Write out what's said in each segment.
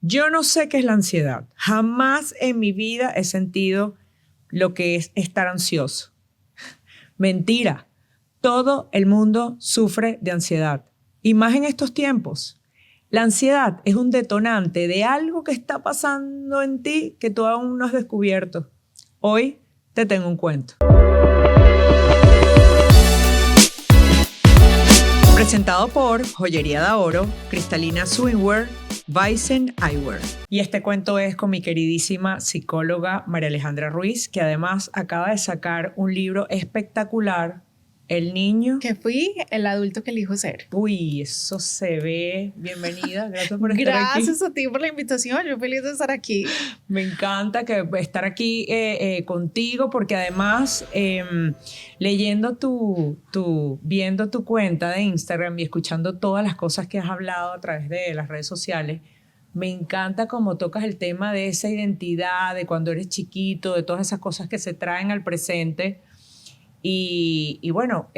Yo no sé qué es la ansiedad. Jamás en mi vida he sentido lo que es estar ansioso. Mentira. Todo el mundo sufre de ansiedad. Y más en estos tiempos. La ansiedad es un detonante de algo que está pasando en ti que tú aún no has descubierto. Hoy te tengo un cuento. Presentado por Joyería de Oro, Cristalina Swimwear, Weizen Eyewear. Y este cuento es con mi queridísima psicóloga María Alejandra Ruiz, que además acaba de sacar un libro espectacular, El niño que fui el adulto que elijo ser. Uy, eso se ve. Bienvenida, gracias por estar aquí. Gracias a ti por la invitación, yo feliz de estar aquí. Me encanta estar aquí contigo porque además leyendo viendo tu cuenta de Instagram y escuchando todas las cosas que has hablado a través de las redes sociales, me encanta cómo tocas el tema de esa identidad, de cuando eres chiquito, de todas esas cosas que se traen al presente. Y bueno,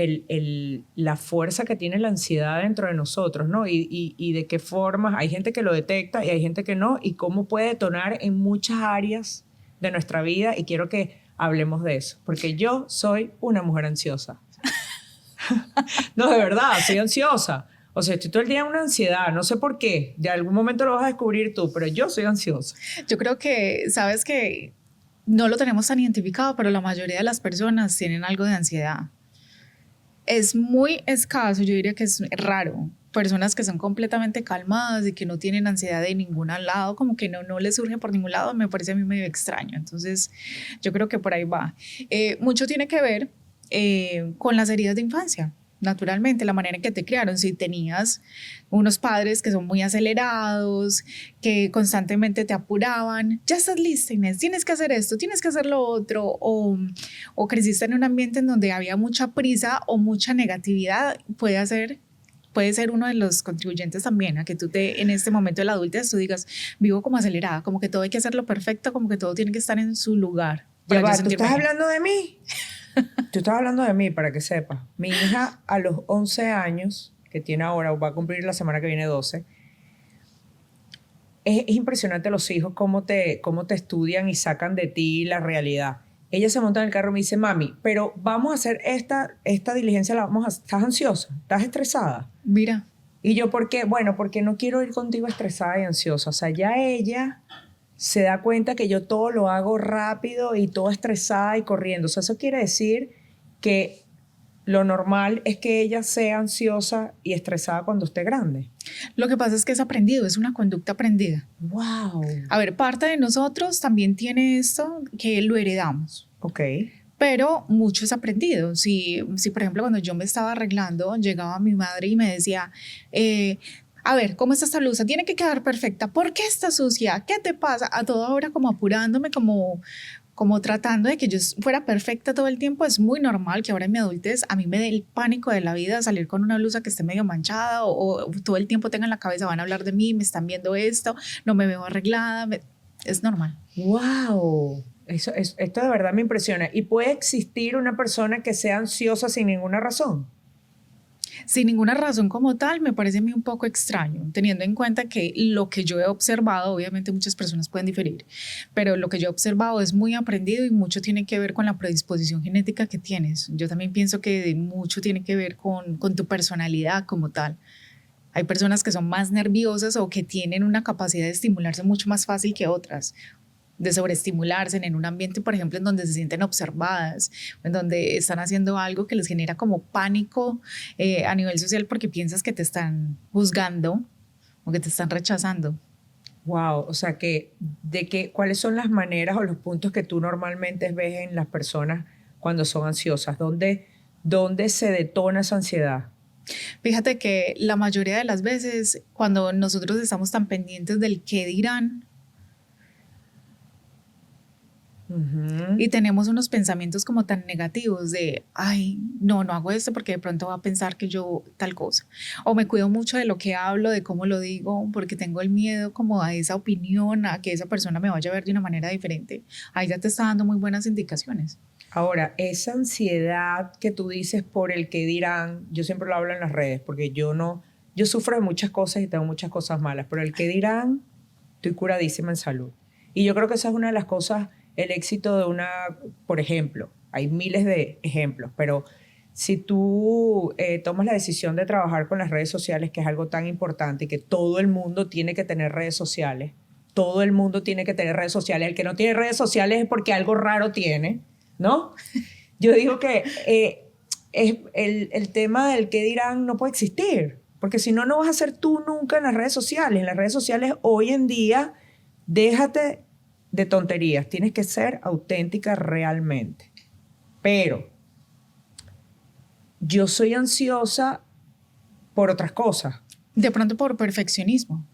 la fuerza que tiene la ansiedad dentro de nosotros, ¿no? Y de qué formas, hay gente que lo detecta y hay gente que no, y cómo puede detonar en muchas áreas de nuestra vida, y quiero que hablemos de eso, porque yo soy una mujer ansiosa. No, de verdad, soy ansiosa. O sea, estoy todo el día en una ansiedad, no sé por qué, de algún momento lo vas a descubrir tú, pero yo soy ansiosa. Yo creo que, sabes que no lo tenemos tan identificado, pero la mayoría de las personas tienen algo de ansiedad. Es muy escaso, yo diría que es raro, personas que son completamente calmadas y que no tienen ansiedad de ningún lado, como que no les surge por ningún lado, me parece a mí medio extraño. Entonces, yo creo que por ahí va. Mucho tiene que ver con las heridas de infancia. Naturalmente, la manera en que te criaron, si tenías unos padres que son muy acelerados, que constantemente te apuraban, ya estás lista, Inés, tienes que hacer esto, tienes que hacer lo otro, o creciste en un ambiente en donde había mucha prisa o mucha negatividad, puede ser uno de los contribuyentes también a que tú en este momento de la adultez tú digas, vivo como acelerada, como que todo hay que hacerlo perfecto, como que todo tiene que estar en su lugar. Ya va, ¿tú estás hablando de mí? Tú estás hablando de mí, para que sepas. Mi hija a los 11 años, que tiene ahora, va a cumplir la semana que viene 12, es impresionante los hijos cómo te estudian y sacan de ti la realidad. Ella se monta en el carro y me dice, mami, pero vamos a hacer esta diligencia, ¿estás ansiosa? ¿Estás estresada? Mira. Y yo, ¿por qué? Bueno, porque no quiero ir contigo estresada y ansiosa. O sea, ya ella se da cuenta que yo todo lo hago rápido y todo estresada y corriendo. O sea, eso quiere decir que lo normal es que ella sea ansiosa y estresada cuando esté grande. Lo que pasa es que es aprendido, es una conducta aprendida. ¡Wow! A ver, parte de nosotros también tiene esto que lo heredamos. Ok. Pero mucho es aprendido. Si por ejemplo, cuando yo me estaba arreglando, llegaba mi madre y me decía, a ver, ¿cómo está esta blusa? Tiene que quedar perfecta. ¿Por qué está sucia? ¿Qué te pasa? A toda hora como apurándome, como tratando de que yo fuera perfecta todo el tiempo. Es muy normal que ahora en mi adultez a mí me dé el pánico de la vida salir con una blusa que esté medio manchada o todo el tiempo tenga en la cabeza, van a hablar de mí, me están viendo esto, no me veo arreglada. Es normal. ¡Wow! Esto de verdad me impresiona. ¿Y puede existir una persona que sea ansiosa sin ninguna razón? Sin ninguna razón como tal, me parece a mí un poco extraño, teniendo en cuenta que lo que yo he observado, obviamente muchas personas pueden diferir, pero lo que yo he observado es muy aprendido y mucho tiene que ver con la predisposición genética que tienes. Yo también pienso que mucho tiene que ver con tu personalidad como tal. Hay personas que son más nerviosas o que tienen una capacidad de estimularse mucho más fácil que otras, de sobreestimularse en un ambiente, por ejemplo, en donde se sienten observadas, en donde están haciendo algo que les genera como pánico a nivel social porque piensas que te están juzgando o que te están rechazando. Wow, o sea ¿cuáles son las maneras o los puntos que tú normalmente ves en las personas cuando son ansiosas? ¿Dónde se detona esa ansiedad? Fíjate que la mayoría de las veces cuando nosotros estamos tan pendientes del qué dirán, y tenemos unos pensamientos como tan negativos de, ay, no hago esto porque de pronto va a pensar que yo tal cosa. O me cuido mucho de lo que hablo, de cómo lo digo, porque tengo el miedo como a esa opinión, a que esa persona me vaya a ver de una manera diferente. Ahí ya te está dando muy buenas indicaciones. Ahora, esa ansiedad que tú dices por el que dirán, yo siempre lo hablo en las redes, porque yo sufro de muchas cosas y tengo muchas cosas malas, pero el que dirán estoy curadísima en salud. Y yo creo que esa es una de las cosas, el éxito de una, por ejemplo, hay miles de ejemplos, pero si tú tomas la decisión de trabajar con las redes sociales, que es algo tan importante, y que todo el mundo tiene que tener redes sociales, todo el mundo tiene que tener redes sociales, el que no tiene redes sociales es porque algo raro tiene, ¿no? Yo digo que es el tema del qué dirán no puede existir, porque si no, no vas a ser tú nunca en las redes sociales. En las redes sociales hoy en día, déjate de tonterías, tienes que ser auténtica realmente. Pero yo soy ansiosa por otras cosas. De pronto por perfeccionismo.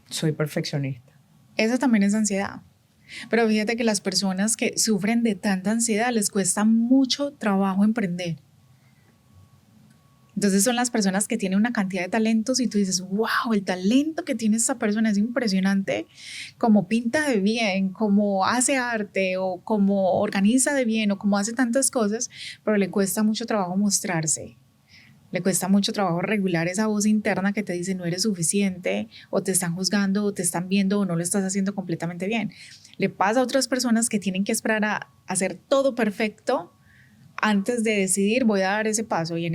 Soy perfeccionista. Esa también es ansiedad. Pero fíjate que las personas que sufren de tanta ansiedad les cuesta mucho trabajo emprender. Entonces son las personas que tienen una cantidad de talentos y tú dices, wow, el talento que tiene esta persona es impresionante, como pinta de bien, como hace arte o como organiza de bien o como hace tantas cosas, pero le cuesta mucho trabajo mostrarse. Le cuesta mucho trabajo regular esa voz interna que te dice no eres suficiente o te están juzgando o te están viendo o no lo estás haciendo completamente bien. Le pasa a otras personas que tienen que esperar a hacer todo perfecto antes de decidir voy a dar ese paso y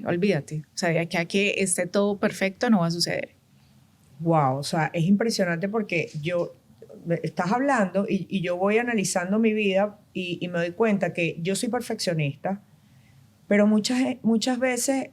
olvídate, o sea, de aquí a que esté todo perfecto no va a suceder. Wow, o sea, es impresionante porque estás hablando y yo voy analizando mi vida y me doy cuenta que yo soy perfeccionista, pero muchas veces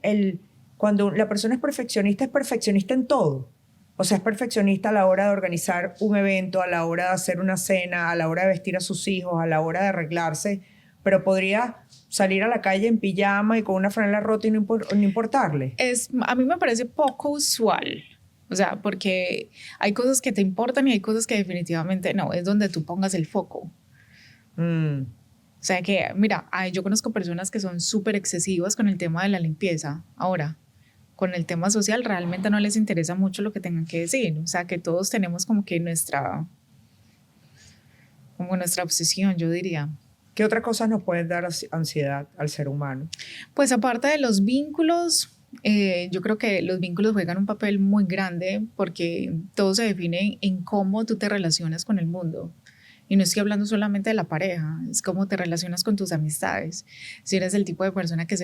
cuando la persona es perfeccionista en todo. O sea, es perfeccionista a la hora de organizar un evento, a la hora de hacer una cena, a la hora de vestir a sus hijos, a la hora de arreglarse, pero podría salir a la calle en pijama y con una franela rota y no importarle. A mí me parece poco usual, o sea, porque hay cosas que te importan y hay cosas que definitivamente no, es donde tú pongas el foco. O sea que, mira, yo conozco personas que son súper excesivas con el tema de la limpieza. Ahora, con el tema social realmente no les interesa mucho lo que tengan que decir. O sea que todos tenemos como que nuestra obsesión, yo diría. ¿Qué otras cosas nos pueden dar ansiedad al ser humano? Pues aparte de los vínculos, yo creo que los vínculos juegan un papel muy grande porque todo se define en cómo tú te relacionas con el mundo. Y no estoy hablando solamente de la pareja, es cómo te relacionas con tus amistades. Si eres el tipo de persona que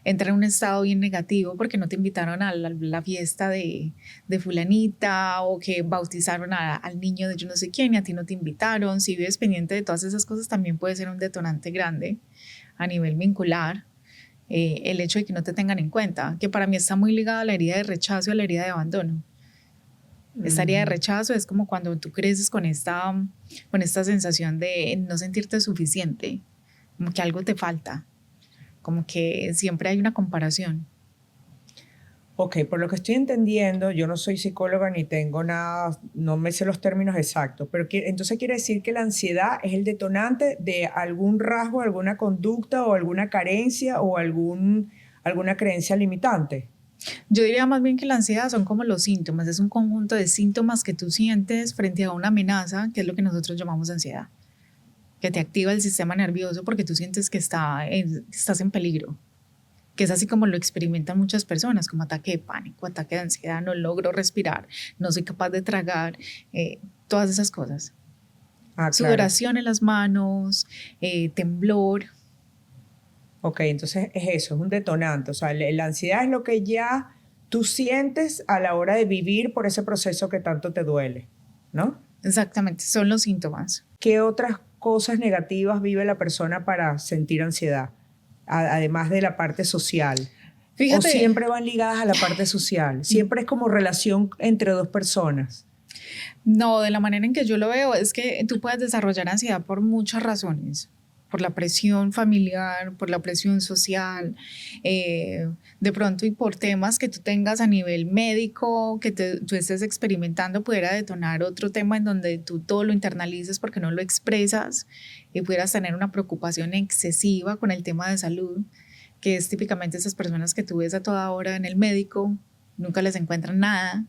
entra en un estado bien negativo porque no te invitaron a la fiesta de fulanita o que bautizaron al niño de yo no sé quién y a ti no te invitaron. Si vives pendiente de todas esas cosas también puede ser un detonante grande a nivel vincular. El hecho de que no te tengan en cuenta, que para mí está muy ligado a la herida de rechazo y a la herida de abandono. Esta herida de rechazo es como cuando tú creces con esta sensación de no sentirte suficiente, como que algo te falta, como que siempre hay una comparación. Ok, por lo que estoy entendiendo, yo no soy psicóloga ni tengo nada, no me sé los términos exactos, pero entonces quiere decir que la ansiedad es el detonante de algún rasgo, alguna conducta o alguna carencia o alguna creencia limitante. Yo diría más bien que la ansiedad son como los síntomas, es un conjunto de síntomas que tú sientes frente a una amenaza, que es lo que nosotros llamamos ansiedad, que te activa el sistema nervioso porque tú sientes que estás en peligro, que es así como lo experimentan muchas personas, como ataque de pánico, ataque de ansiedad, no logro respirar, no soy capaz de tragar, todas esas cosas. Claro. Sudoración en las manos, temblor. Ok, entonces es eso, es un detonante. O sea, la ansiedad es lo que ya tú sientes a la hora de vivir por ese proceso que tanto te duele, ¿no? Exactamente, son los síntomas. ¿Qué otras cosas negativas vive la persona para sentir ansiedad? Además de la parte social. Fíjate, ¿o siempre van ligadas a la parte social? Siempre es como relación entre dos personas. No, de la manera en que yo lo veo es que tú puedes desarrollar ansiedad por muchas razones. Por la presión familiar, por la presión social, de pronto y por temas que tú tengas a nivel médico, que tú estés experimentando, pudiera detonar otro tema en donde tú todo lo internalices porque no lo expresas y pudieras tener una preocupación excesiva con el tema de salud, que es típicamente esas personas que tú ves a toda hora en el médico, nunca les encuentran nada.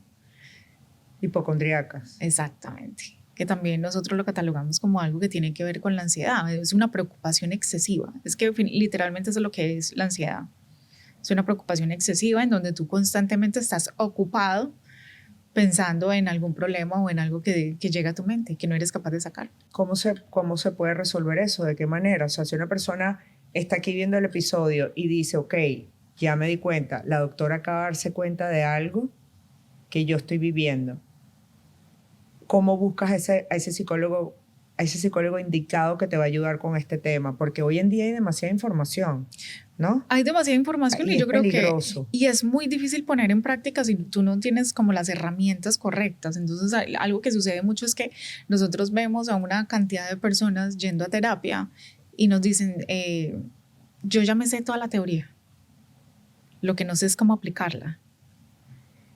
Hipocondríacas. Exactamente. Que también nosotros lo catalogamos como algo que tiene que ver con la ansiedad, es una preocupación excesiva, es que literalmente eso es lo que es la ansiedad, es una preocupación excesiva en donde tú constantemente estás ocupado pensando en algún problema o en algo que llega a tu mente, que no eres capaz de sacar. ¿Cómo se puede resolver eso? ¿De qué manera? O sea, si una persona está aquí viendo el episodio y dice, ok, ya me di cuenta, la doctora acaba de darse cuenta de algo que yo estoy viviendo. ¿Cómo buscas a ese psicólogo indicado que te va a ayudar con este tema? Porque hoy en día hay demasiada información, ¿no? Hay demasiada información y es yo creo peligroso. y es muy difícil poner en práctica si tú no tienes como las herramientas correctas. Entonces, algo que sucede mucho es que nosotros vemos a una cantidad de personas yendo a terapia y nos dicen, yo ya me sé toda la teoría, lo que no sé es cómo aplicarla.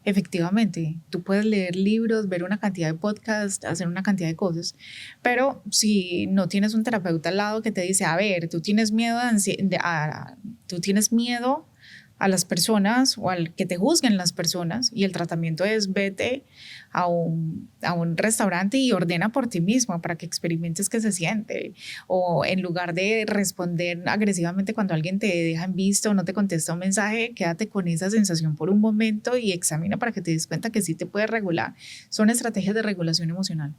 Efectivamente, tú puedes leer libros, ver una cantidad de podcasts, hacer una cantidad de cosas, pero si no tienes un terapeuta al lado que te dice, a ver, tú tienes miedo tú tienes miedo a las personas o al que te juzguen las personas y el tratamiento es vete a un restaurante y ordena por ti mismo para que experimentes qué se siente, o en lugar de responder agresivamente cuando alguien te deja en visto o no te contesta un mensaje, quédate con esa sensación por un momento y examina para que te des cuenta que sí te puedes regular. Son estrategias de regulación emocional.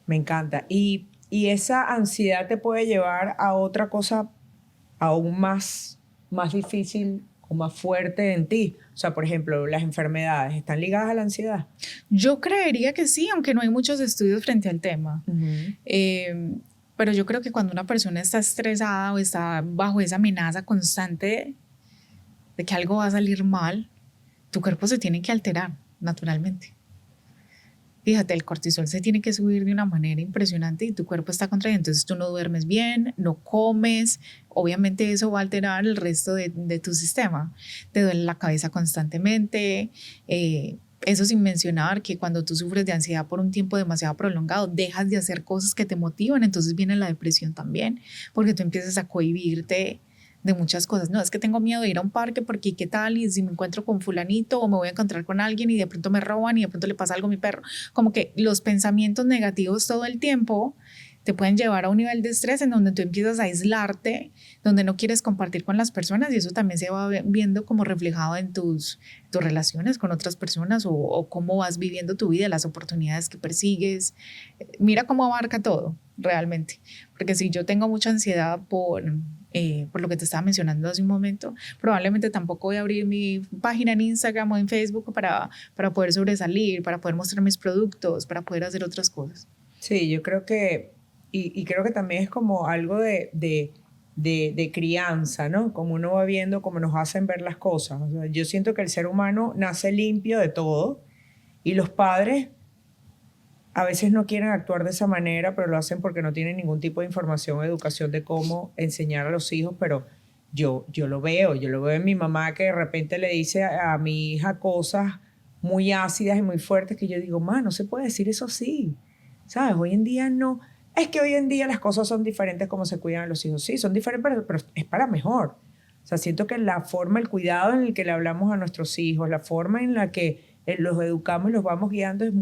Me encanta. Y esa ansiedad te puede llevar a otra cosa aún más difícil o más fuerte en ti. O sea, por ejemplo, las enfermedades están ligadas a la ansiedad. Yo creería que sí, aunque no hay muchos estudios frente al tema. Pero yo creo que cuando una persona está estresada o está bajo esa amenaza constante de que algo va a salir mal, tu cuerpo se tiene que alterar naturalmente. Fíjate, el cortisol se tiene que subir de una manera impresionante y tu cuerpo está contraído, entonces tú no duermes bien, no comes, obviamente eso va a alterar el resto de tu sistema. Te duele la cabeza constantemente, eso sin mencionar que cuando tú sufres de ansiedad por un tiempo demasiado prolongado, dejas de hacer cosas que te motivan, entonces viene la depresión también, porque tú empiezas a cohibirte de muchas cosas. No, es que tengo miedo de ir a un parque porque qué tal y si me encuentro con fulanito o me voy a encontrar con alguien y de pronto me roban y de pronto le pasa algo a mi perro. Como que los pensamientos negativos todo el tiempo te pueden llevar a un nivel de estrés en donde tú empiezas a aislarte, donde no quieres compartir con las personas y eso también se va viendo como reflejado en tus relaciones con otras personas o cómo vas viviendo tu vida, las oportunidades que persigues. Mira cómo abarca todo realmente, porque si yo tengo mucha ansiedad por lo que te estaba mencionando hace un momento, probablemente tampoco voy a abrir mi página en Instagram o en Facebook para poder sobresalir, para poder mostrar mis productos, para poder hacer otras cosas. Sí, yo creo que, y creo que también es como algo de crianza, ¿no? Como uno va viendo, cómo nos hacen ver las cosas. O sea, yo siento que el ser humano nace limpio de todo y los padres a veces no quieren actuar de esa manera, pero lo hacen porque no tienen ningún tipo de información o educación de cómo enseñar a los hijos, pero yo lo veo en mi mamá que de repente le dice a mi hija cosas muy ácidas y muy fuertes que yo digo, ma, no se puede decir eso así, ¿sabes? Hoy en día no, es que hoy en día las cosas son diferentes como se cuidan a los hijos, sí, son diferentes, pero es para mejor. O sea, siento que la forma, el cuidado en el que le hablamos a nuestros hijos, la forma en la que los educamos y los vamos guiando es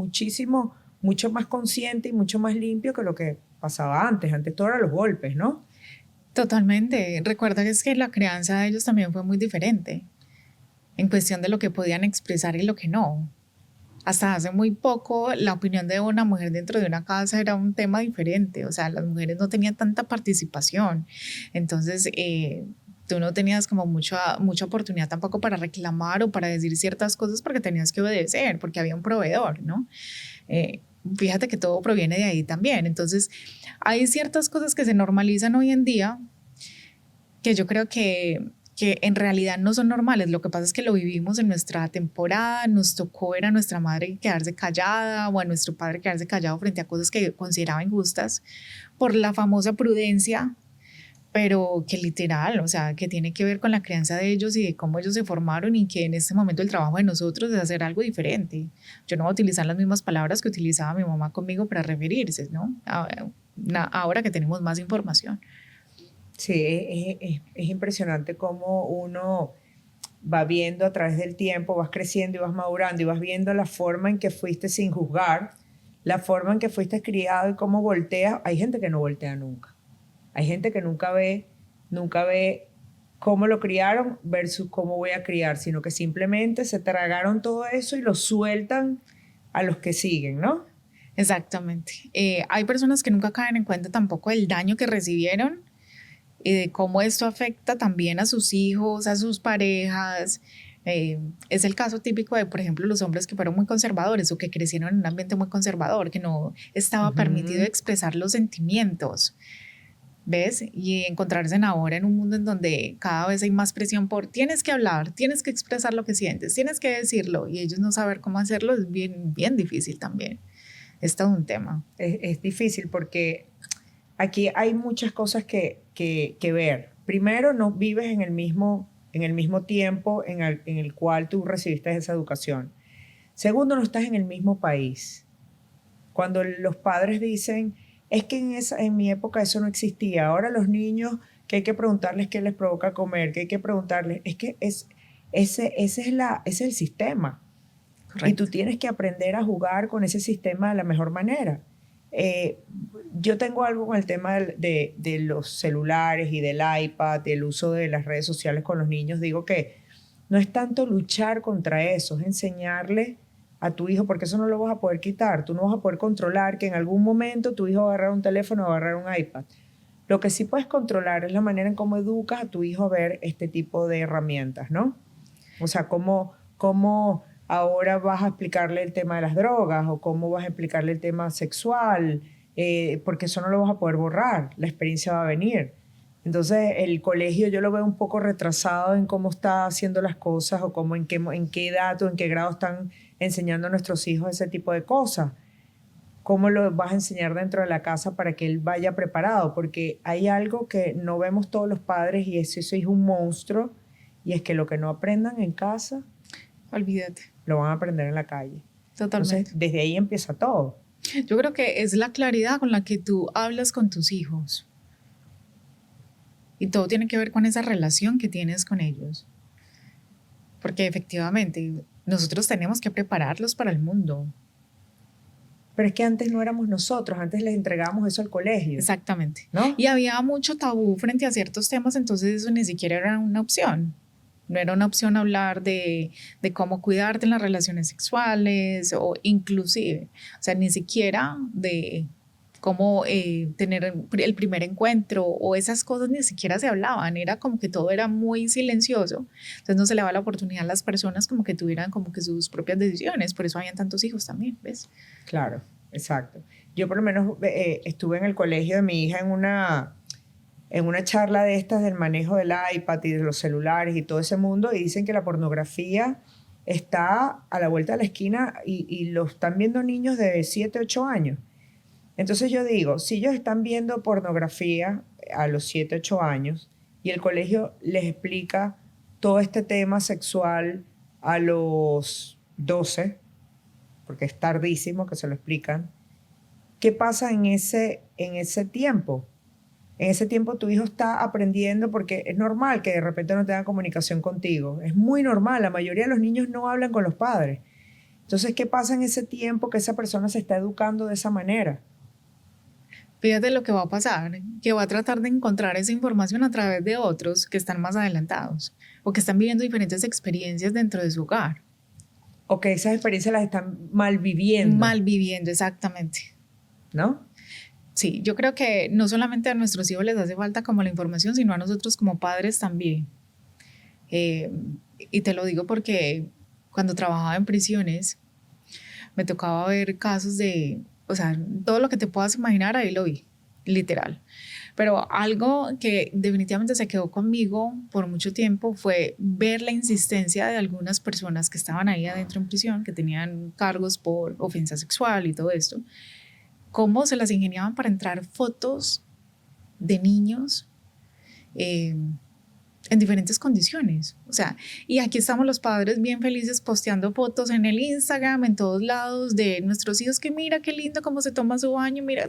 mucho más consciente y mucho más limpio que lo que pasaba antes. Antes todo era los golpes, ¿no? Totalmente. Recuerda que es que la crianza de ellos también fue muy diferente en cuestión de lo que podían expresar y lo que no. Hasta hace muy poco la opinión de una mujer dentro de una casa era un tema diferente, o sea, las mujeres no tenían tanta participación, entonces tú no tenías como mucha oportunidad tampoco para reclamar o para decir ciertas cosas porque tenías que obedecer, porque había un proveedor, ¿no? Fíjate que todo proviene de ahí también. Entonces, hay ciertas cosas que se normalizan hoy en día que yo creo que en realidad no son normales. Lo que pasa es que lo vivimos en nuestra temporada, nos tocó ver a nuestra madre quedarse callada o a nuestro padre quedarse callado frente a cosas que consideraba injustas por la famosa prudencia, pero que literal, o sea, que tiene que ver con la crianza de ellos y de cómo ellos se formaron y que en este momento el trabajo de nosotros es hacer algo diferente. Yo no voy a utilizar las mismas palabras que utilizaba mi mamá conmigo para referirse, ¿no? Ahora que tenemos más información. Sí, es impresionante cómo uno va viendo a través del tiempo, vas creciendo y vas madurando y vas viendo la forma en que fuiste sin juzgar, la forma en que fuiste criado y cómo volteas. Hay gente que no voltea nunca. Hay gente que nunca ve cómo lo criaron versus cómo voy a criar, sino que simplemente se tragaron todo eso y lo sueltan a los que siguen, ¿no? Exactamente. Hay personas que nunca caen en cuenta tampoco del daño que recibieron y de cómo esto afecta también a sus hijos, a sus parejas. Es el caso típico de, por ejemplo, los hombres que fueron muy conservadores o que crecieron en un ambiente muy conservador, que no estaba permitido expresar los sentimientos. ¿Ves? Y encontrarse ahora en un mundo en donde cada vez hay más presión por tienes que hablar, tienes que expresar lo que sientes, tienes que decirlo, y ellos no saber cómo hacerlo es bien, bien difícil también. Es todo un tema. Es difícil porque aquí hay muchas cosas que ver. Primero, no vives en el mismo tiempo en el cual tú recibiste esa educación. Segundo, no estás en el mismo país. Cuando los padres dicen, es que en mi época eso no existía, ahora los niños que hay que preguntarles qué les provoca comer, que hay que preguntarles, es que ese es el sistema. Correcto. Y tú tienes que aprender a jugar con ese sistema de la mejor manera. Yo tengo algo con el tema de los celulares y del iPad, del uso de las redes sociales con los niños. Digo que no es tanto luchar contra eso, es enseñarle a tu hijo, porque eso no lo vas a poder quitar. Tú no vas a poder controlar que en algún momento tu hijo va a agarrar un teléfono o va a agarrar un iPad. Lo que sí puedes controlar es la manera en cómo educas a tu hijo a ver este tipo de herramientas, ¿no? O sea, cómo ahora vas a explicarle el tema de las drogas o cómo vas a explicarle el tema sexual, porque eso no lo vas a poder borrar, la experiencia va a venir. Entonces el colegio yo lo veo un poco retrasado en cómo está haciendo las cosas o cómo, en qué edad o en qué grado están enseñando a nuestros hijos ese tipo de cosas. ¿Cómo lo vas a enseñar dentro de la casa para que él vaya preparado? Porque hay algo que no vemos todos los padres y eso es un monstruo, y es que lo que no aprendan en casa, olvídate, lo van a aprender en la calle. Totalmente. Entonces, desde ahí empieza todo. Yo creo que es la claridad con la que tú hablas con tus hijos. Y todo tiene que ver con esa relación que tienes con ellos. Porque efectivamente, nosotros tenemos que prepararlos para el mundo. Pero es que antes no éramos nosotros, antes les entregábamos eso al colegio. Exactamente. ¿No? Y había mucho tabú frente a ciertos temas, entonces eso ni siquiera era una opción. No era una opción hablar de cómo cuidarte en las relaciones sexuales o inclusive, o sea, ni siquiera de cómo tener el primer encuentro o esas cosas ni siquiera se hablaban, era como que todo era muy silencioso, entonces no se le daba la oportunidad a las personas como que tuvieran como que sus propias decisiones, por eso habían tantos hijos también, ¿ves? Claro, exacto. Yo por lo menos estuve en el colegio de mi hija en una charla de estas del manejo del iPad y de los celulares y todo ese mundo, y dicen que la pornografía está a la vuelta de la esquina y lo están viendo niños de 7, 8 años. Entonces yo digo, si ellos están viendo pornografía a los 7, 8 años y el colegio les explica todo este tema sexual a los 12, porque es tardísimo que se lo explican, ¿qué pasa en ese tiempo? En ese tiempo tu hijo está aprendiendo, porque es normal que de repente no tenga comunicación contigo. Es muy normal, la mayoría de los niños no hablan con los padres. Entonces, ¿qué pasa en ese tiempo que esa persona se está educando de esa manera? Fíjate lo que va a pasar, que va a tratar de encontrar esa información a través de otros que están más adelantados o que están viviendo diferentes experiencias dentro de su hogar. O que esas experiencias las están mal viviendo. Mal viviendo, exactamente. ¿No? Sí, yo creo que no solamente a nuestros hijos les hace falta como la información, sino a nosotros como padres también. Y te lo digo porque cuando trabajaba en prisiones me tocaba ver casos de, o sea, todo lo que te puedas imaginar ahí lo vi, literal. Pero algo que definitivamente se quedó conmigo por mucho tiempo fue ver la insistencia de algunas personas que estaban ahí adentro en prisión, que tenían cargos por ofensa sexual y todo esto, cómo se las ingeniaban para entrar fotos de niños en diferentes condiciones. O sea, y aquí estamos los padres bien felices posteando fotos en el Instagram, en todos lados, de nuestros hijos, que mira qué lindo cómo se toma su baño, mira,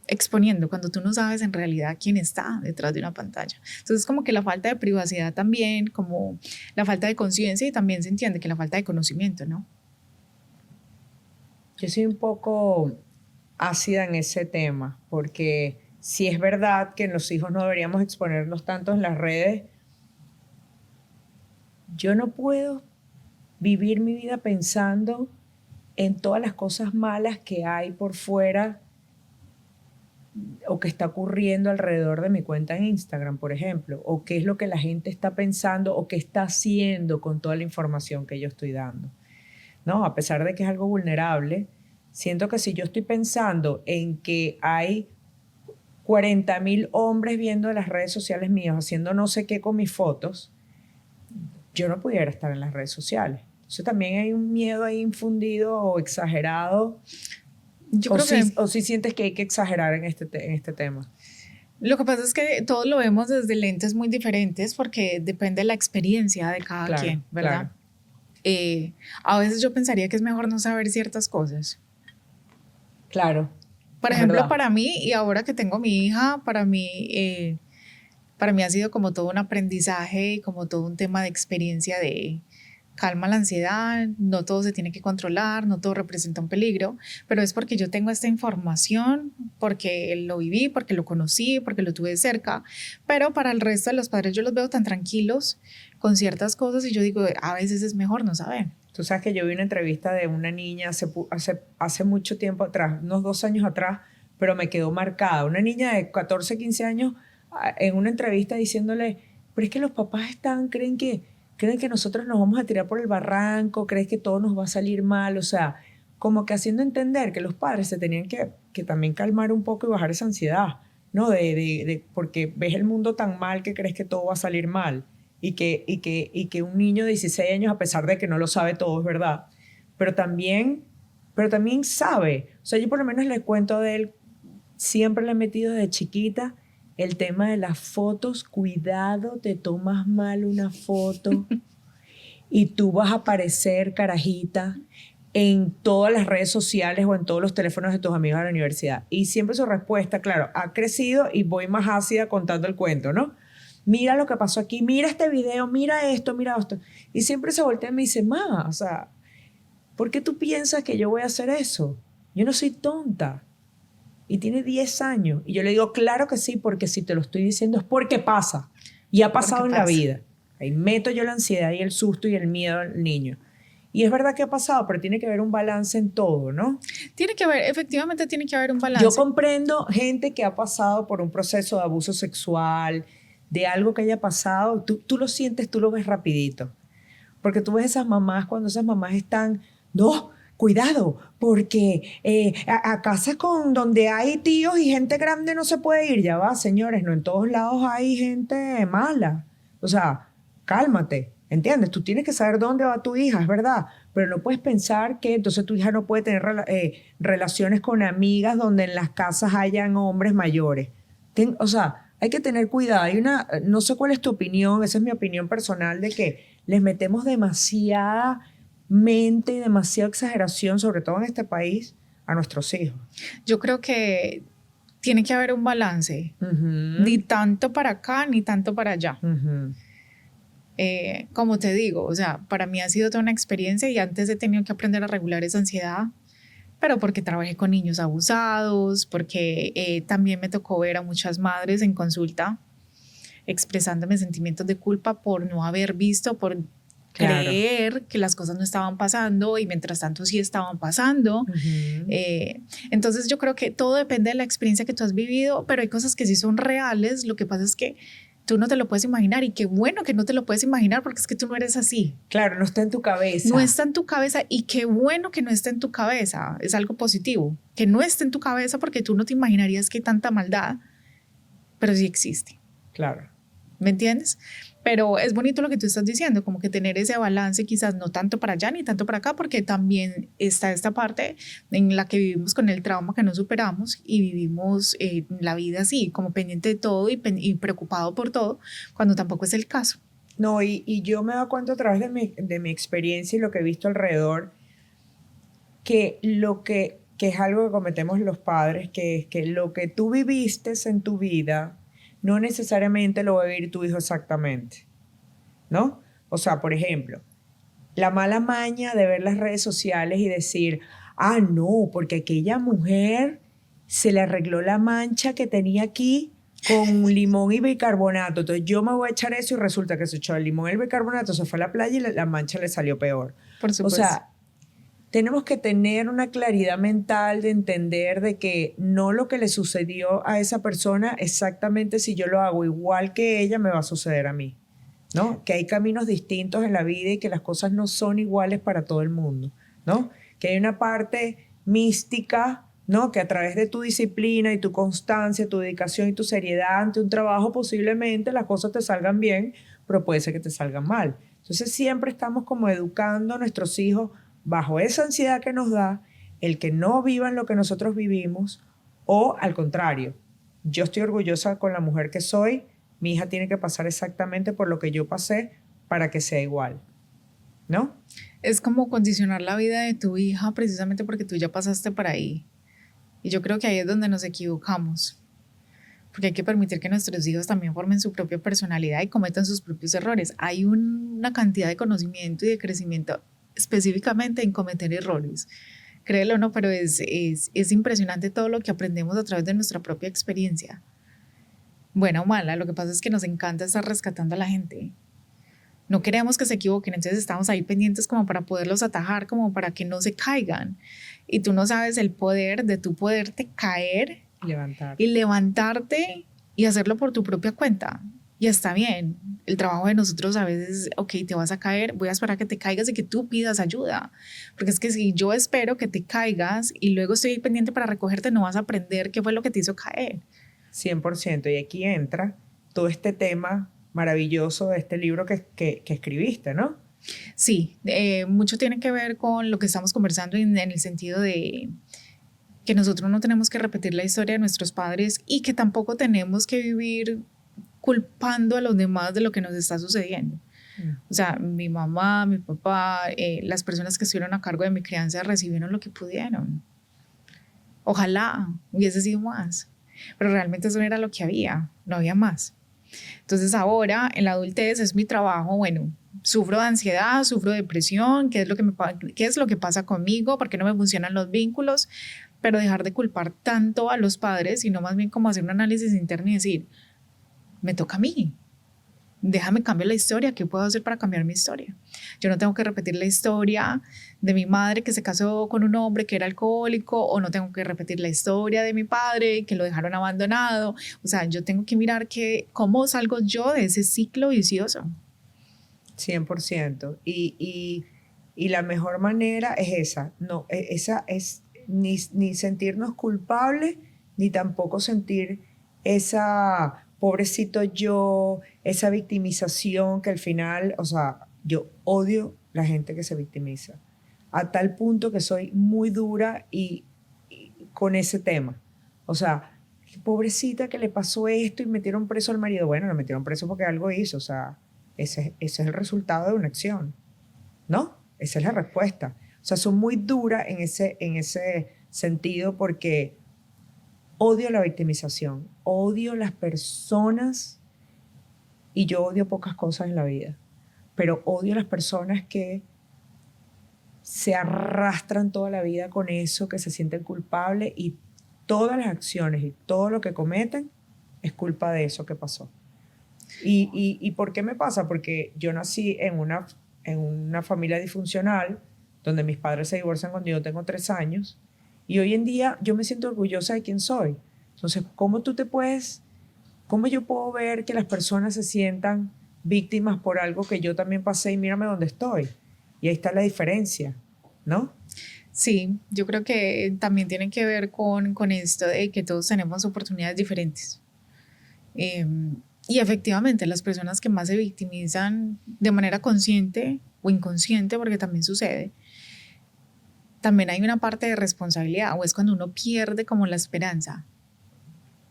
exponiendo cuando tú no sabes en realidad quién está detrás de una pantalla. Entonces como que la falta de privacidad también, como la falta de conciencia, y también se entiende que la falta de conocimiento, ¿no? Yo soy un poco ácida en ese tema, porque si es verdad que los hijos no deberíamos exponernos tanto en las redes, yo no puedo vivir mi vida pensando en todas las cosas malas que hay por fuera o que está ocurriendo alrededor de mi cuenta en Instagram, por ejemplo, o qué es lo que la gente está pensando o qué está haciendo con toda la información que yo estoy dando. ¿No? A pesar de que es algo vulnerable, siento que si yo estoy pensando en que hay 40.000 hombres viendo las redes sociales mías haciendo no sé qué con mis fotos, yo no pudiera estar en las redes sociales. Entonces también hay un miedo ahí infundido o exagerado. Yo creo que O si sientes que hay que exagerar en este tema. lo que pasa es que todos lo vemos desde lentes muy diferentes porque depende de la experiencia de cada quien, ¿verdad? Claro. A veces yo pensaría que es mejor no saber ciertas cosas. Claro. Por ejemplo, para mí, y ahora que tengo mi hija, para mí ha sido como todo un aprendizaje y como todo un tema de experiencia de calma la ansiedad, no todo se tiene que controlar, no todo representa un peligro, pero es porque yo tengo esta información, porque lo viví, porque lo conocí, porque lo tuve de cerca, pero para el resto de los padres yo los veo tan tranquilos con ciertas cosas y yo digo, a veces es mejor no saber. Tú sabes que yo vi una entrevista de una niña hace mucho tiempo atrás, unos 2 años atrás, pero me quedó marcada. Una niña de 14, 15 años en una entrevista diciéndole, pero es que los papás creen que nosotros nos vamos a tirar por el barranco, creen que todo nos va a salir mal, o sea, como que haciendo entender que los padres se tenían que también calmar un poco y bajar esa ansiedad, ¿no? Porque ves el mundo tan mal que crees que todo va a salir mal. Y que un niño de 16 años, a pesar de que no lo sabe todo, es verdad, pero también sabe. O sea, yo por lo menos le cuento de él, siempre le he metido desde chiquita el tema de las fotos. Cuidado, te tomas mal una foto y tú vas a aparecer, carajita, en todas las redes sociales o en todos los teléfonos de tus amigos de la universidad. Y siempre su respuesta, claro, ha crecido y voy más ácida contando el cuento, ¿no? Mira lo que pasó aquí, mira este video, mira esto, mira esto. Y siempre se voltea y me dice, ma, o sea, ¿por qué tú piensas que yo voy a hacer eso? Yo no soy tonta. Y tiene 10 años. Y yo le digo, claro que sí, porque si te lo estoy diciendo es porque pasa. Y ha pasado en la vida. Ahí meto yo la ansiedad y el susto y el miedo al niño. Y es verdad que ha pasado, pero tiene que haber un balance en todo, ¿no? Efectivamente tiene que haber un balance. Yo comprendo gente que ha pasado por un proceso de abuso sexual, de algo que haya pasado, tú lo sientes, tú lo ves rapidito. Porque tú ves esas mamás, cuando esas mamás están, no, cuidado, porque a casas donde hay tíos y gente grande no se puede ir. Ya va, señores, no en todos lados hay gente mala. O sea, cálmate, ¿entiendes? Tú tienes que saber dónde va tu hija, es verdad, pero no puedes pensar que entonces tu hija no puede tener relaciones con amigas donde en las casas hayan hombres mayores. O sea, hay que tener cuidado. No sé cuál es tu opinión, esa es mi opinión personal, de que les metemos demasiada mente y demasiada exageración, sobre todo en este país, a nuestros hijos. Yo creo que tiene que haber un balance, ni tanto para acá ni tanto para allá. Como te digo, o sea, para mí ha sido toda una experiencia y antes he tenido que aprender a regular esa ansiedad, pero porque trabajé con niños abusados, porque también me tocó ver a muchas madres en consulta expresándome sentimientos de culpa por no haber visto, por creer que las cosas no estaban pasando y mientras tanto sí estaban pasando. Entonces yo creo que todo depende de la experiencia que tú has vivido, pero hay cosas que sí son reales. Lo que pasa es que tú no te lo puedes imaginar y qué bueno que no te lo puedes imaginar porque es que tú no eres así. Claro, no está en tu cabeza. No está en tu cabeza y qué bueno que no esté en tu cabeza. Es algo positivo. Que no esté en tu cabeza porque tú no te imaginarías que hay tanta maldad, pero sí existe. Claro. ¿Me entiendes? Pero es bonito lo que tú estás diciendo, como que tener ese balance quizás no tanto para allá ni tanto para acá, porque también está esta parte en la que vivimos con el trauma que no superamos y vivimos la vida así, como pendiente de todo y preocupado por todo, cuando tampoco es el caso. No, y yo me doy cuenta a través de mi experiencia y lo que he visto alrededor, que es algo que cometemos los padres, que es que lo que tú viviste en tu vida no necesariamente lo va a vivir tu hijo exactamente, ¿no? O sea, por ejemplo, la mala maña de ver las redes sociales y decir, no, porque aquella mujer se le arregló la mancha que tenía aquí con limón y bicarbonato, entonces yo me voy a echar eso y resulta que se echó el limón y el bicarbonato, se fue a la playa y la mancha le salió peor. Por supuesto. O sea, tenemos que tener una claridad mental de entender de que no lo que le sucedió a esa persona exactamente si yo lo hago igual que ella me va a suceder a mí, ¿no? Que hay caminos distintos en la vida y que las cosas no son iguales para todo el mundo, ¿no? Que hay una parte mística, ¿no? Que a través de tu disciplina y tu constancia, tu dedicación y tu seriedad ante un trabajo posiblemente las cosas te salgan bien, pero puede ser que te salgan mal. Entonces siempre estamos como educando a nuestros hijos bajo esa ansiedad que nos da, el que no vivan lo que nosotros vivimos, o al contrario, yo estoy orgullosa con la mujer que soy, mi hija tiene que pasar exactamente por lo que yo pasé para que sea igual, ¿no? Es como condicionar la vida de tu hija precisamente porque tú ya pasaste por ahí. Y yo creo que ahí es donde nos equivocamos. Porque hay que permitir que nuestros hijos también formen su propia personalidad y cometan sus propios errores. Hay una cantidad de conocimiento y de crecimiento específicamente en cometer errores. Créelo o no, pero es impresionante todo lo que aprendemos a través de nuestra propia experiencia. Buena o mala, lo que pasa es que nos encanta estar rescatando a la gente. No queremos que se equivoquen, entonces estamos ahí pendientes como para poderlos atajar, como para que no se caigan. Y tú no sabes el poder de tú poderte caer y levantarte y hacerlo por tu propia cuenta. Y está bien. El trabajo de nosotros a veces, ok, te vas a caer, voy a esperar a que te caigas y que tú pidas ayuda. Porque es que si yo espero que te caigas y luego estoy pendiente para recogerte, no vas a aprender qué fue lo que te hizo caer. 100%. Y aquí entra todo este tema maravilloso de este libro que escribiste, ¿no? Sí, mucho tiene que ver con lo que estamos conversando en el sentido de que nosotros no tenemos que repetir la historia de nuestros padres y que tampoco tenemos que vivir culpando a los demás de lo que nos está sucediendo. O sea, mi mamá, mi papá, las personas que estuvieron a cargo de mi crianza recibieron lo que pudieron. Ojalá hubiese sido más, pero realmente eso era lo que había, no había más. Entonces ahora en la adultez es mi trabajo, bueno, sufro de ansiedad, sufro de depresión, ¿qué es lo que pasa conmigo? ¿Por qué no me funcionan los vínculos? Pero dejar de culpar tanto a los padres, sino más bien como hacer un análisis interno y decir, me toca a mí, déjame cambiar la historia, ¿qué puedo hacer para cambiar mi historia? Yo no tengo que repetir la historia de mi madre que se casó con un hombre que era alcohólico, o no tengo que repetir la historia de mi padre que lo dejaron abandonado. O sea, yo tengo que mirar cómo salgo yo de ese ciclo vicioso. 100%. Y la mejor manera es esa. No, esa es ni sentirnos culpables, ni tampoco sentir esa pobrecito yo, esa victimización que al final, o sea, yo odio la gente que se victimiza. A tal punto que soy muy dura y con ese tema. O sea, pobrecita que le pasó esto y metieron preso al marido. Bueno, lo metieron preso porque algo hizo. O sea, ese es el resultado de una acción, ¿no? Esa es la respuesta. O sea, soy muy dura en ese sentido porque odio la victimización, odio las personas, y yo odio pocas cosas en la vida, pero odio las personas que se arrastran toda la vida con eso, que se sienten culpables y todas las acciones y todo lo que cometen es culpa de eso que pasó. ¿Y por qué me pasa? Porque yo nací en una familia disfuncional donde mis padres se divorcian cuando yo tengo 3 años y hoy en día yo me siento orgullosa de quién soy. Entonces, ¿cómo yo puedo ver que las personas se sientan víctimas por algo que yo también pasé y mírame dónde estoy? Y ahí está la diferencia, ¿no? Sí, yo creo que también tiene que ver con esto de que todos tenemos oportunidades diferentes. Y efectivamente, las personas que más se victimizan de manera consciente o inconsciente, porque también sucede, también hay una parte de responsabilidad, o es cuando uno pierde como la esperanza.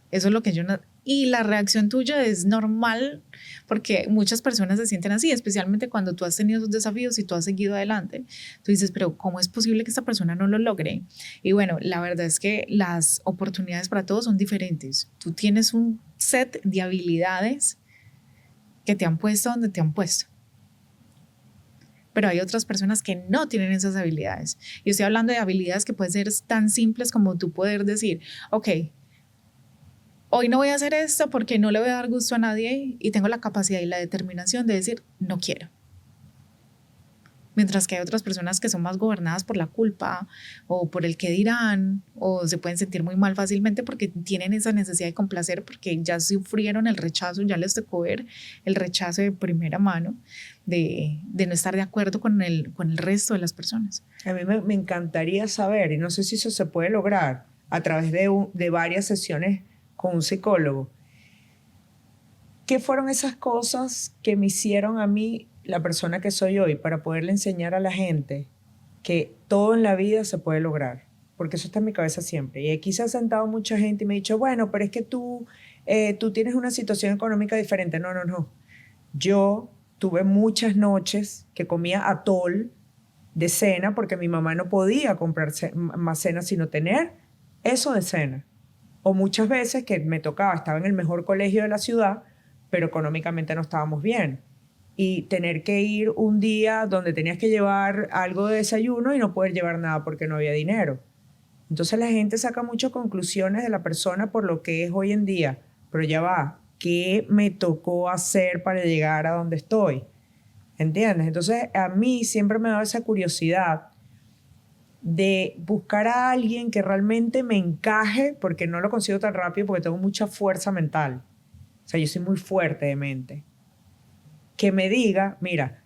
Eso es lo que yo no... Y la reacción tuya es normal, porque muchas personas se sienten así, especialmente cuando tú has tenido esos desafíos y tú has seguido adelante. Tú dices, pero ¿cómo es posible que esta persona no lo logre? Y bueno, la verdad es que las oportunidades para todos son diferentes. Tú tienes un set de habilidades que te han puesto donde te han puesto. Pero hay otras personas que no tienen esas habilidades. Y estoy hablando de habilidades que pueden ser tan simples como tú poder decir, ok, hoy no voy a hacer esto porque no le voy a dar gusto a nadie y tengo la capacidad y la determinación de decir, no quiero. Mientras que hay otras personas que son más gobernadas por la culpa o por el qué dirán, o se pueden sentir muy mal fácilmente porque tienen esa necesidad de complacer, porque ya sufrieron el rechazo, ya les tocó ver el rechazo de primera mano, de no estar de acuerdo con el resto de las personas. A mí me encantaría saber, y no sé si eso se puede lograr a través de varias sesiones con un psicólogo, ¿qué fueron esas cosas que me hicieron a mí la persona que soy hoy para poderle enseñar a la gente que todo en la vida se puede lograr? Porque eso está en mi cabeza siempre. Y aquí se ha sentado mucha gente y me ha dicho, bueno, pero es que tú tienes una situación económica diferente. No, no, no. Yo tuve muchas noches que comía atol de cena porque mi mamá no podía comprar más cena sino tener eso de cena. O muchas veces que me tocaba, estaba en el mejor colegio de la ciudad, pero económicamente no estábamos bien. Y tener que ir un día donde tenías que llevar algo de desayuno y no poder llevar nada porque no había dinero. Entonces la gente saca muchas conclusiones de la persona por lo que es hoy en día, pero ya va, ¿qué me tocó hacer para llegar a donde estoy? ¿Entiendes? Entonces a mí siempre me ha dado esa curiosidad de buscar a alguien que realmente me encaje, porque no lo consigo tan rápido porque tengo mucha fuerza mental. O sea, yo soy muy fuerte de mente. Que me diga, mira,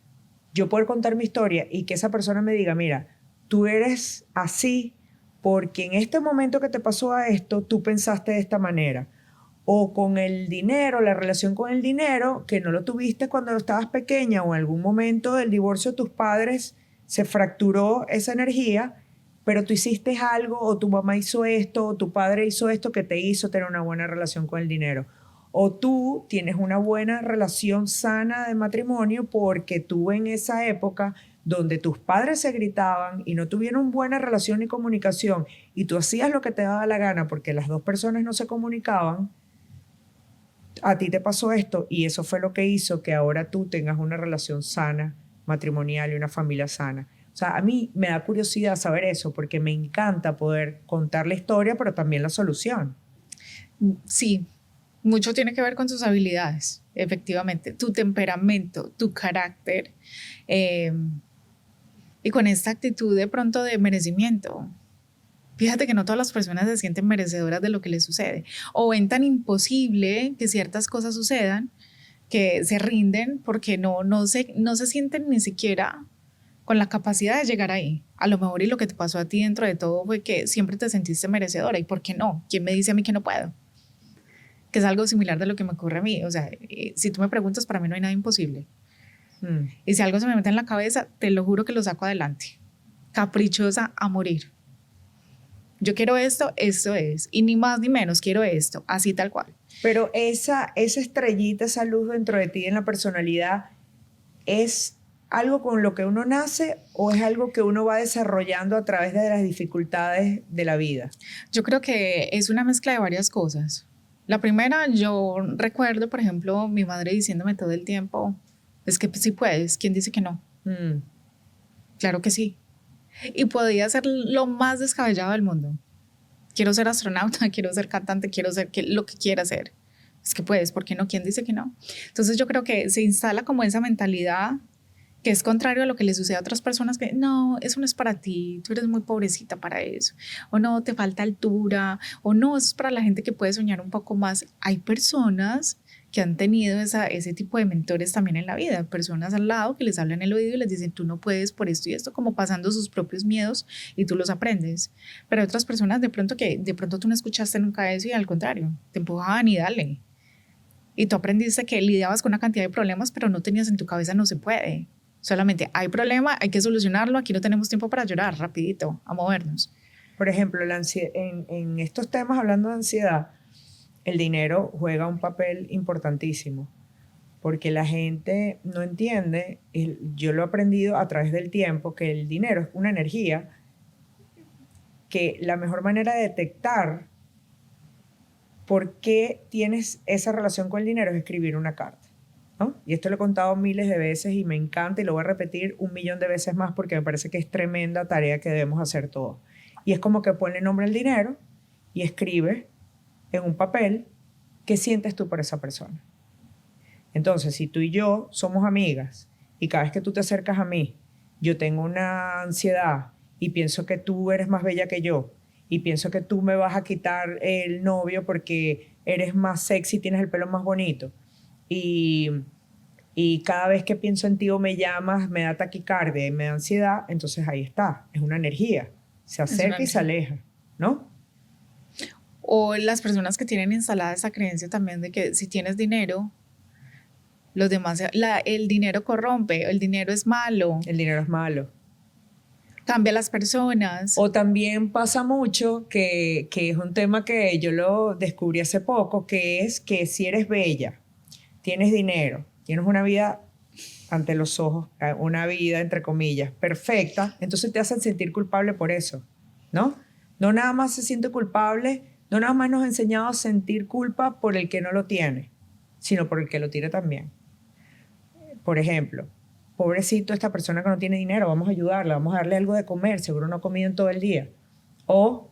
yo puedo contar mi historia y que esa persona me diga, mira, tú eres así porque en este momento que te pasó a esto, tú pensaste de esta manera. O con el dinero, la relación con el dinero, que no lo tuviste cuando estabas pequeña o en algún momento del divorcio de tus padres se fracturó esa energía, pero tú hiciste algo o tu mamá hizo esto o tu padre hizo esto que te hizo tener una buena relación con el dinero. O tú tienes una buena relación sana de matrimonio porque tú en esa época donde tus padres se gritaban y no tuvieron buena relación ni comunicación y tú hacías lo que te daba la gana porque las dos personas no se comunicaban, a ti te pasó esto y eso fue lo que hizo que ahora tú tengas una relación sana, matrimonial y una familia sana. O sea, a mí me da curiosidad saber eso porque me encanta poder contar la historia, pero también la solución. Sí, mucho tiene que ver con tus habilidades, efectivamente, tu temperamento, tu carácter, eh, y con esta actitud de pronto de merecimiento. Fíjate que no todas las personas se sienten merecedoras de lo que les sucede o ven tan imposible que ciertas cosas sucedan que se rinden porque no se sienten ni siquiera con la capacidad de llegar ahí. A lo mejor y lo que te pasó a ti dentro de todo fue que siempre te sentiste merecedora. ¿Y por qué no? ¿Quién me dice a mí que no puedo? Que es algo similar de lo que me ocurre a mí. O sea, si tú me preguntas, para mí no hay nada imposible. Y si algo se me mete en la cabeza, te lo juro que lo saco adelante. Caprichosa a morir. Yo quiero esto, esto es. Y ni más ni menos quiero esto, así tal cual. Pero esa estrellita, esa luz dentro de ti en la personalidad, ¿es algo con lo que uno nace o es algo que uno va desarrollando a través de las dificultades de la vida? Yo creo que es una mezcla de varias cosas. La primera, yo recuerdo, por ejemplo, mi madre diciéndome todo el tiempo, es que sí puedes, ¿quién dice que no? Claro que sí. Y podía ser lo más descabellado del mundo. Quiero ser astronauta, quiero ser cantante, quiero ser lo que quiera hacer. Es que puedes, ¿por qué no? ¿Quién dice que no? Entonces yo creo que se instala como esa mentalidad que es contrario a lo que le sucede a otras personas que no, eso no es para ti, tú eres muy pobrecita para eso, o no, te falta altura, o no, eso es para la gente que puede soñar un poco más. Hay personas que han tenido ese tipo de mentores también en la vida, personas al lado que les hablan en el oído y les dicen, tú no puedes por esto y esto, como pasando sus propios miedos y tú los aprendes. Pero hay otras personas de pronto que de pronto tú no escuchaste nunca eso y al contrario, te empujaban y dale. Y tú aprendiste que lidiabas con una cantidad de problemas, pero no tenías en tu cabeza, no se puede. Solamente hay problema, hay que solucionarlo, aquí no tenemos tiempo para llorar, rapidito, a movernos. Por ejemplo, en estos temas, hablando de ansiedad, el dinero juega un papel importantísimo, porque la gente no entiende, yo lo he aprendido a través del tiempo, que el dinero es una energía, que la mejor manera de detectar por qué tienes esa relación con el dinero es escribir una carta, ¿no? Y esto lo he contado miles de veces y me encanta y lo voy a repetir 1.000.000 de veces más porque me parece que es tremenda tarea que debemos hacer todos. Y es como que ponle nombre al dinero y escribe en un papel qué sientes tú por esa persona. Entonces, si tú y yo somos amigas y cada vez que tú te acercas a mí yo tengo una ansiedad y pienso que tú eres más bella que yo y pienso que tú me vas a quitar el novio porque eres más sexy, tienes el pelo más bonito y, y cada vez que pienso en ti o me llamas me da taquicardia y me da ansiedad, entonces ahí está, es una energía, se acerca y se aleja, ¿no? O las personas que tienen instalada esa creencia también de que si tienes dinero, los demás, el dinero corrompe, el dinero es malo, El dinero es malo. cambia a las personas. O también pasa mucho, que es un tema que yo lo descubrí hace poco, que es que si eres bella, tienes dinero, tienes una vida ante los ojos, una vida entre comillas perfecta, entonces te hacen sentir culpable por eso, ¿no? No nada más se siente culpable, no nada más nos ha enseñado a sentir culpa por el que no lo tiene, sino por el que lo tiene también. Por ejemplo, pobrecito esta persona que no tiene dinero, vamos a ayudarla, vamos a darle algo de comer, seguro no ha comido en todo el día. O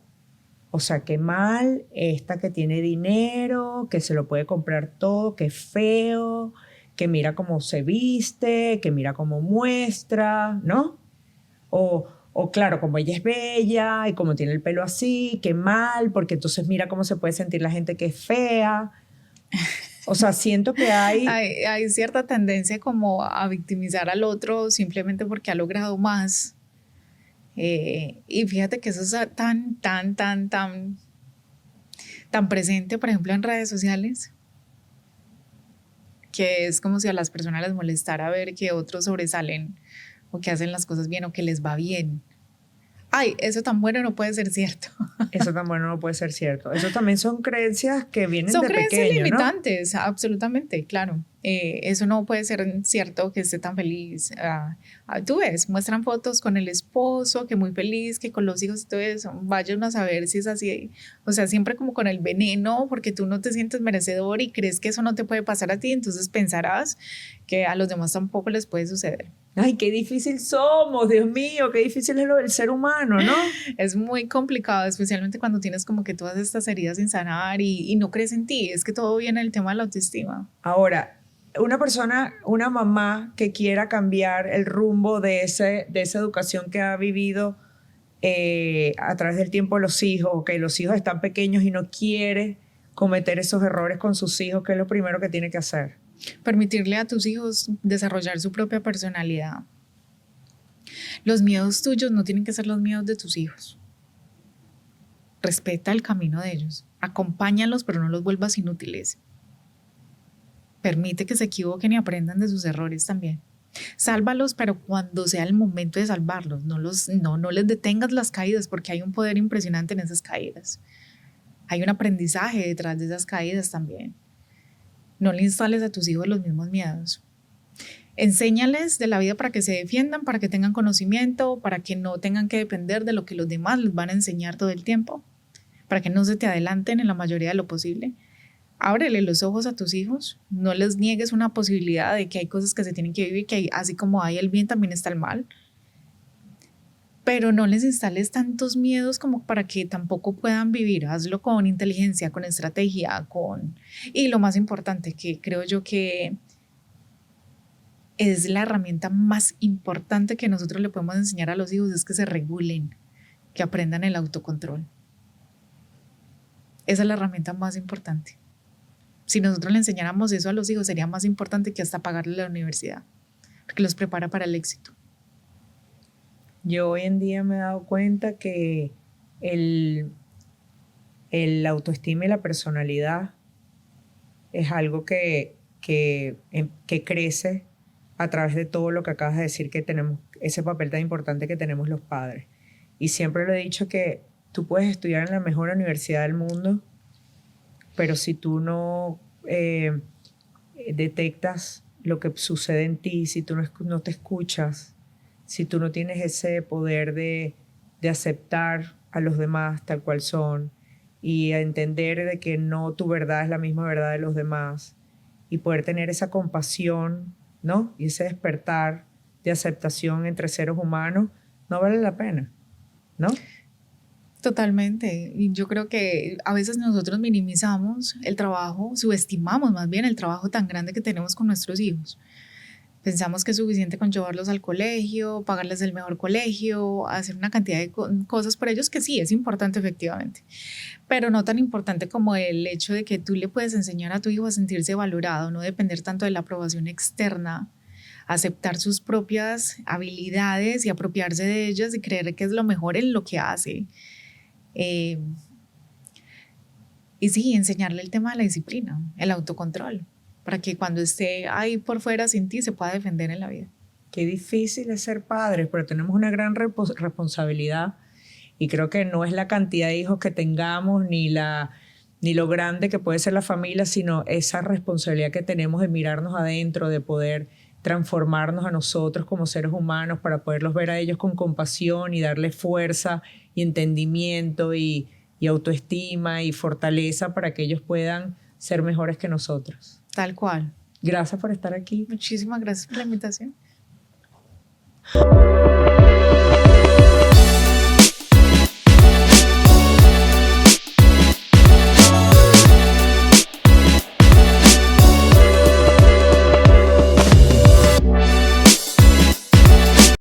sea, qué mal esta que tiene dinero, que se lo puede comprar todo, qué feo, que mira cómo se viste, que mira cómo muestra, ¿no? O claro, como ella es bella y como tiene el pelo así, qué mal, porque entonces mira cómo se puede sentir la gente que es fea. O sea, siento que Hay cierta tendencia como a victimizar al otro simplemente porque ha logrado más. Y fíjate que eso es tan presente, por ejemplo, en redes sociales, que es como si a las personas les molestara ver que otros sobresalen o que hacen las cosas bien o que les va bien. Ay, eso tan bueno no puede ser cierto. Eso tan bueno no puede ser cierto. Eso también son creencias que vienen Son de creencias pequeño, limitantes, ¿no? Absolutamente, claro. Eso no puede ser cierto que esté tan feliz. Tú ves, muestran fotos con el esposo, que muy feliz, que con los hijos y todo eso. Vayan a saber si es así. O sea, siempre como con el veneno, porque tú no te sientes merecedor y crees que eso no te puede pasar a ti, entonces pensarás que a los demás tampoco les puede suceder. Ay, qué difícil somos, Dios mío, qué difícil es lo del ser humano, ¿no? Es muy complicado, especialmente cuando tienes como que todas estas heridas sin sanar y no crees en ti. Es que todo viene del tema de la autoestima. Ahora, una persona, una mamá que quiera cambiar el rumbo de esa educación que ha vivido a través del tiempo los hijos, o que los hijos están pequeños y no quiere cometer esos errores con sus hijos, ¿qué es lo primero que tiene que hacer? Permitirle a tus hijos desarrollar su propia personalidad. Los miedos tuyos no tienen que ser los miedos de tus hijos. Respeta el camino de ellos. Acompáñalos, pero no los vuelvas inútiles. Permite que se equivoquen y aprendan de sus errores también. Sálvalos, pero cuando sea el momento de salvarlos. No les detengas las caídas, porque hay un poder impresionante en esas caídas. Hay un aprendizaje detrás de esas caídas también. No le instales a tus hijos los mismos miedos. Enséñales de la vida para que se defiendan, para que tengan conocimiento, para que no tengan que depender de lo que los demás les van a enseñar todo el tiempo, para que no se te adelanten en la mayoría de lo posible. Ábrele los ojos a tus hijos, no les niegues una posibilidad de que hay cosas que se tienen que vivir, que así como hay el bien, también está el mal. Pero no les instales tantos miedos como para que tampoco puedan vivir. Hazlo con inteligencia, con estrategia, y lo más importante, que creo yo que es la herramienta más importante que nosotros le podemos enseñar a los hijos, es que se regulen, que aprendan el autocontrol. Esa es la herramienta más importante. Si nosotros le enseñáramos eso a los hijos, sería más importante que hasta pagarle la universidad, porque los prepara para el éxito. Yo hoy en día me he dado cuenta que el autoestima y la personalidad es algo que crece a través de todo lo que acabas de decir, que tenemos ese papel tan importante que tenemos los padres. Y siempre lo he dicho, que tú puedes estudiar en la mejor universidad del mundo, pero si tú no detectas lo que sucede en ti, si tú no te escuchas, si tú no tienes ese poder de aceptar a los demás tal cual son y a entender de que no tu verdad es la misma verdad de los demás, y poder tener esa compasión, ¿no? Y ese despertar de aceptación entre seres humanos, no vale la pena, ¿no? Totalmente. Y yo creo que a veces nosotros minimizamos el trabajo, subestimamos más bien el trabajo tan grande que tenemos con nuestros hijos. Pensamos que es suficiente con llevarlos al colegio, pagarles el mejor colegio, hacer una cantidad de cosas por ellos que sí, es importante efectivamente, pero no tan importante como el hecho de que tú le puedes enseñar a tu hijo a sentirse valorado, no depender tanto de la aprobación externa, aceptar sus propias habilidades y apropiarse de ellas y creer que es lo mejor en lo que hace. Eh, y sí, enseñarle el tema de la disciplina, el autocontrol, para que cuando esté ahí por fuera sin ti se pueda defender en la vida. Qué difícil es ser padres, pero tenemos una gran responsabilidad y creo que no es la cantidad de hijos que tengamos ni lo grande que puede ser la familia, sino esa responsabilidad que tenemos de mirarnos adentro, de poder transformarnos a nosotros como seres humanos para poderlos ver a ellos con compasión y darles fuerza y entendimiento y autoestima y fortaleza para que ellos puedan ser mejores que nosotros. Tal cual. Gracias por estar aquí. Muchísimas gracias por la invitación.